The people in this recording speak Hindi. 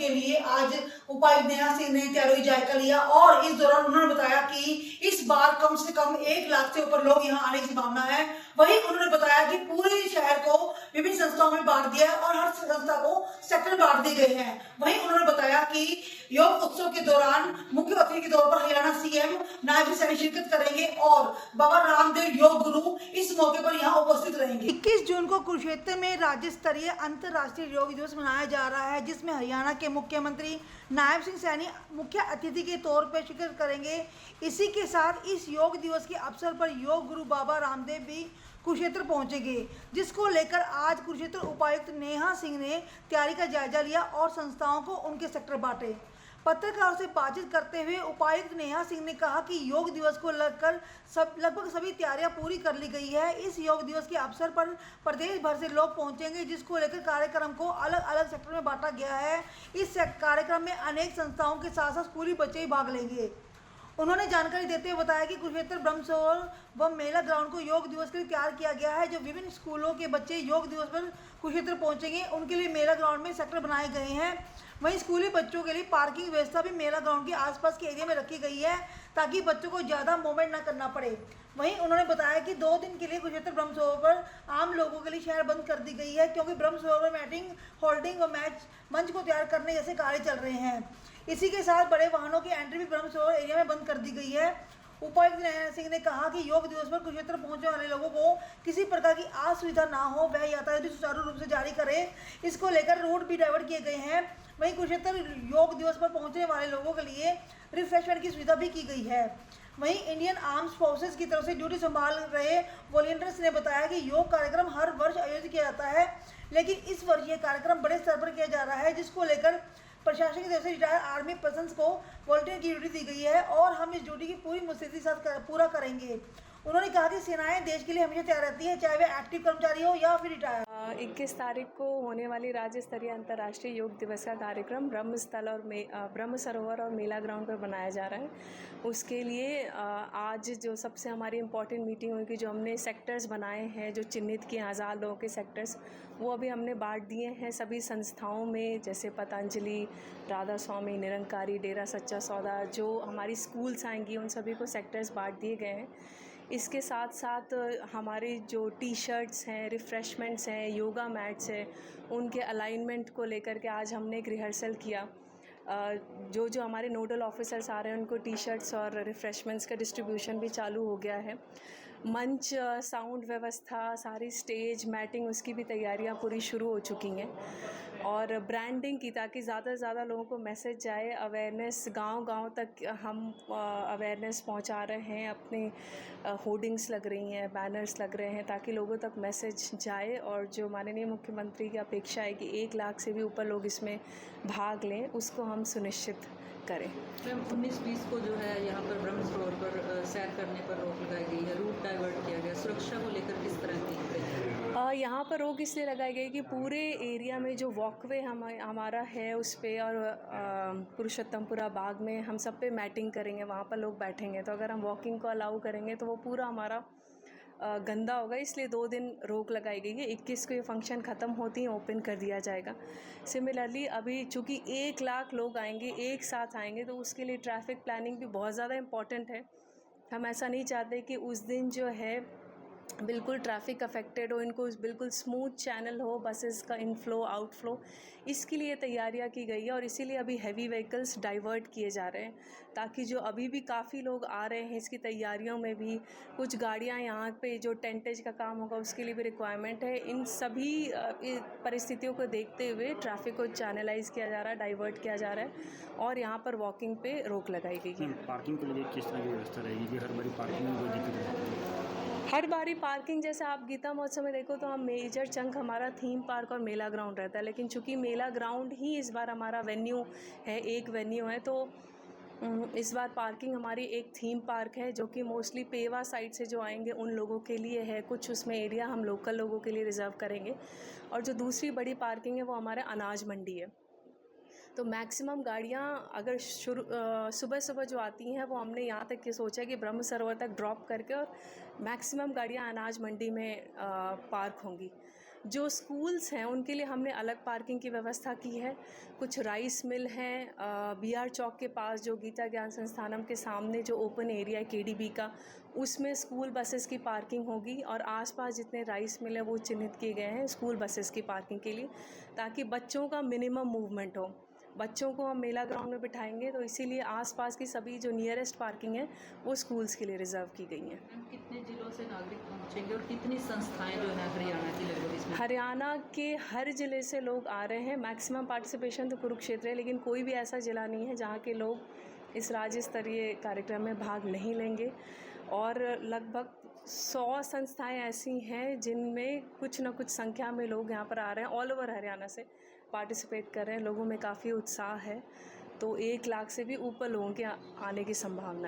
के लिए आज उपायुक्त नेहा सिंह ने तैयारियों का जायजा लिया और इस दौरान उन्होंने बताया कि इस बार कम से कम 1 लाख से ऊपर लोग यहाँ आने की संभावना है। वहीं उन्होंने बताया कि पूरे शहर को विभिन्न संस्थाओं में बांट दिया है और हर संस्था को सेक्टर बांट दिए गए हैं। वहीं उन्होंने बताया कि योग उत्सव के दौरान मुख्य अतिथि के तौर पर हरियाणा सीएम नायब हुसैन शिरकत करेंगे और बाबा रामदेव योग गुरु इस मौके पर यहाँ उपस्थित रहेंगे। 21 जून को कुरुक्षेत्र में राज्य स्तरीय अंतर्राष्ट्रीय योग दिवस मनाया जा रहा है, जिसमें हरियाणा के मुख्यमंत्री नायब सिंह सैनी मुख्य अतिथि के तौर पर शिरकत करेंगे। इसी के साथ इस योग दिवस के अवसर पर योग गुरु बाबा रामदेव भी कुरुक्षेत्र पहुंचेंगे, जिसको लेकर आज कुरुक्षेत्र उपायुक्त नेहा सिंह ने तैयारी का जायजा लिया और संस्थाओं को उनके सेक्टर बांटे। पत्रकारों से बातचीत करते हुए उपायुक्त नेहा सिंह ने कहा कि योग दिवस को लेकर लगभग सभी तैयारियां पूरी कर ली गई है। इस योग दिवस के अवसर पर प्रदेश भर से लोग पहुंचेंगे, जिसको लेकर कार्यक्रम को अलग अलग सेक्टर में बांटा गया है। इस कार्यक्रम में अनेक संस्थाओं के साथ साथ स्कूली बच्चे ही भाग लेंगे। उन्होंने जानकारी देते हुए बताया कि कुरुक्षेत्र ब्रह्म सरोवर व मेला ग्राउंड को योग दिवस के लिए तैयार किया गया है। जो विभिन्न स्कूलों के बच्चे योग दिवस पर कुरुक्षेत्र पहुंचेंगे, उनके लिए मेला ग्राउंड में सेक्टर बनाए गए हैं। वहीं स्कूली बच्चों के लिए पार्किंग व्यवस्था भी मेला ग्राउंड के आसपास के एरिया में रखी गई है, ताकि बच्चों को ज़्यादा मूवमेंट न करना पड़े। वहीं उन्होंने बताया कि 2 दिन के लिए कुरुक्षेत्र ब्रह्म सरोवर पर आम लोगों के लिए शहर बंद कर दी गई है, क्योंकि ब्रह्म सरोवर में मैटिंग, होल्डिंग व मंच को तैयार करने जैसे कार्य चल रहे हैं। इसी के साथ बड़े वाहनों की एंट्री भी ब्रह्म सरोवर एरिया में बंद कर दी गई है। उपायुक्त नेहा सिंह ने कहा कि योग दिवस पर कुरुक्षेत्र पहुंचने वाले लोगों को किसी प्रकार की असुविधा ना हो, वह यातायात भी सुचारू रूप से जारी करे। इसको लेकर रूट भी डाइवर्ट किए गए हैं। वहीं कुरुक्षेत्र योग दिवस पर पहुंचने वाले लोगों के लिए रिफ्रेशमेंट की सुविधा भी की गई है। वहीं इंडियन आर्म्ड फोर्सेस की तरफ से ड्यूटी संभाल रहे वॉलंटियर्स ने बताया कि योग कार्यक्रम हर वर्ष आयोजित किया जाता है, लेकिन इस वर्ष ये कार्यक्रम बड़े स्तर पर किया जा रहा है, जिसको लेकर प्रशासन की तरफ से रिटायर्ड आर्मी पर्सन्स को वॉलंटियर की ड्यूटी दी गई है और हम इस ड्यूटी की पूरी मुस्तैदी के साथ पूरा करेंगे। उन्होंने कहा कि सेनाएं देश के लिए हमेशा तैयार रहती है, चाहे वे एक्टिव कर्मचारी हो या फिर रिटायर। 21 तारीख को होने वाली राज्य स्तरीय अंतर्राष्ट्रीय योग दिवस का कार्यक्रम ब्रह्मस्थल और ब्रह्म सरोवर और मेला ग्राउंड पर बनाया जा रहा है। उसके लिए आज जो सबसे हमारी इम्पॉर्टेंट मीटिंग होगी, जो हमने सेक्टर्स बनाए हैं, जो चिन्हित किए आज़ाद लोगों के सेक्टर्स, वो अभी हमने बांट दिए हैं सभी संस्थाओं में, जैसे पतंजलि, राधा स्वामी, निरंकारी, डेरा सच्चा सौदा, जो हमारी स्कूल्स आएंगी उन सभी को सेक्टर्स बांट दिए गए हैं। इसके साथ साथ हमारे जो टी शर्ट्स हैं, रिफ़्रेशमेंट्स हैं, योगा मैट्स हैं, उनके अलाइनमेंट को लेकर के आज हमने एक रिहर्सल किया। जो हमारे नोडल ऑफिसर्स आ रहे हैं उनको टी शर्ट्स और रिफ़्रेशमेंट्स का डिस्ट्रीब्यूशन भी चालू हो गया है। मंच, साउंड व्यवस्था, सारी स्टेज मैटिंग, उसकी भी तैयारियां पूरी शुरू हो चुकी हैं। और ब्रांडिंग की, ताकि ज़्यादा से ज़्यादा लोगों को मैसेज जाए, अवेयरनेस गांव-गांव तक हम अवेयरनेस पहुंचा रहे हैं। अपने होर्डिंग्स लग रही हैं, बैनर्स लग रहे हैं, ताकि लोगों तक मैसेज जाए। और जो माननीय मुख्यमंत्री की अपेक्षा है कि 1 लाख से भी ऊपर लोग इसमें भाग लें, उसको हम सुनिश्चित करें। मैम 19-20 को जो है यहाँ पर ब्रह्म सरोवर पर सैर करने पर रोक लगाई गई है, रूट डाइवर्ट किया गया, सुरक्षा को लेकर किस तरह की यहाँ पर रोक इसलिए लगाई गई कि पूरे एरिया में जो वॉकवे हमारा है उस पर, और पुरुषोत्तमपुरा बाग में हम सब पे मैटिंग करेंगे, वहाँ पर लोग बैठेंगे, तो अगर हम वॉकिंग को अलाउ करेंगे तो वो पूरा हमारा गंदा होगा, इसलिए 2 दिन रोक लगाई गई है। 21 को ये फंक्शन ख़त्म होती ही ओपन कर दिया जाएगा। सिमिलरली अभी चूँकि 1 लाख लोग आएंगे, एक साथ आएंगे, तो उसके लिए ट्रैफिक प्लानिंग भी बहुत ज़्यादा इम्पॉर्टेंट है। हम ऐसा नहीं चाहते कि उस दिन जो है बिल्कुल ट्रैफिक अफेक्टेड हो, इनको बिल्कुल स्मूथ चैनल हो बसेस का इनफ्लो आउटफ्लो, इसके लिए तैयारियां की गई है। और इसीलिए अभी हैवी व्हीकल्स डाइवर्ट किए जा रहे हैं, ताकि जो अभी भी काफ़ी लोग आ रहे हैं, इसकी तैयारियों में भी कुछ गाड़ियां यहाँ पे जो टेंटेज का काम होगा उसके लिए भी रिक्वायरमेंट है। इन सभी परिस्थितियों को देखते हुए ट्रैफिक को चैनलाइज किया जा रहा है, डाइवर्ट किया जा रहा है, और यहाँ पर वॉकिंग पे रोक लगाई गई है। पार्किंग के लिए किस तरह की व्यवस्था रहेगी कि हर बारी पार्किंग में कोई दिक्कत है? हर बारी पार्किंग, जैसे आप गीता महोत्सव में देखो तो हम मेजर चंक हमारा थीम पार्क और मेला ग्राउंड रहता है, लेकिन चूंकि मेला ग्राउंड ही इस बार हमारा वेन्यू है, एक वेन्यू है, तो इस बार पार्किंग हमारी एक थीम पार्क है, जो कि मोस्टली पेवा साइड से जो आएंगे उन लोगों के लिए है। कुछ उसमें एरिया हम लोकल लोगों के लिए रिज़र्व करेंगे। और जो दूसरी बड़ी पार्किंग है वो हमारे अनाज मंडी है। तो मैक्सिमम गाड़ियाँ अगर सुबह सुबह जो आती हैं वो हमने यहाँ तक ये सोचा है कि ब्रह्म सरोवर तक ड्रॉप करके, और मैक्सिमम गाड़ियाँ अनाज मंडी में पार्क होंगी। जो स्कूल्स हैं उनके लिए हमने अलग पार्किंग की व्यवस्था की है। कुछ राइस मिल हैं BR चौक के पास, जो गीता ज्ञान संस्थानम के सामने जो ओपन एरिया है KDB का, उसमें स्कूल बसेस की पार्किंग होगी और आसपास जितने राइस मिल हैं वो चिन्हित किए गए हैं स्कूल बसेस की पार्किंग के लिए, ताकि बच्चों का मिनिमम मूवमेंट हो। बच्चों को हम मेला ग्राउंड में बिठाएंगे तो इसीलिए आसपास की सभी जो नियरेस्ट पार्किंग है वो स्कूल्स के लिए रिजर्व की गई हैं। मैम, कितने जिलों से नागरिक पहुंचेंगे और कितनी संस्थाएं जो है हरियाणा की लगभग इसमें? हरियाणा के हर ज़िले से लोग आ रहे हैं। मैक्सिमम पार्टिसिपेशन तो कुरुक्षेत्र है, लेकिन कोई भी ऐसा ज़िला नहीं है जहाँ के लोग इस राज्य स्तरीय कार्यक्रम में भाग नहीं लेंगे। और लगभग 100 संस्थाएं ऐसी हैं जिनमें कुछ न कुछ संख्या में लोग यहाँ पर आ रहे हैं, ऑल ओवर हरियाणा से पार्टिसिपेट कर रहे हैं। लोगों में काफ़ी उत्साह है, तो 1 लाख से भी ऊपर लोगों के आने की संभावना है।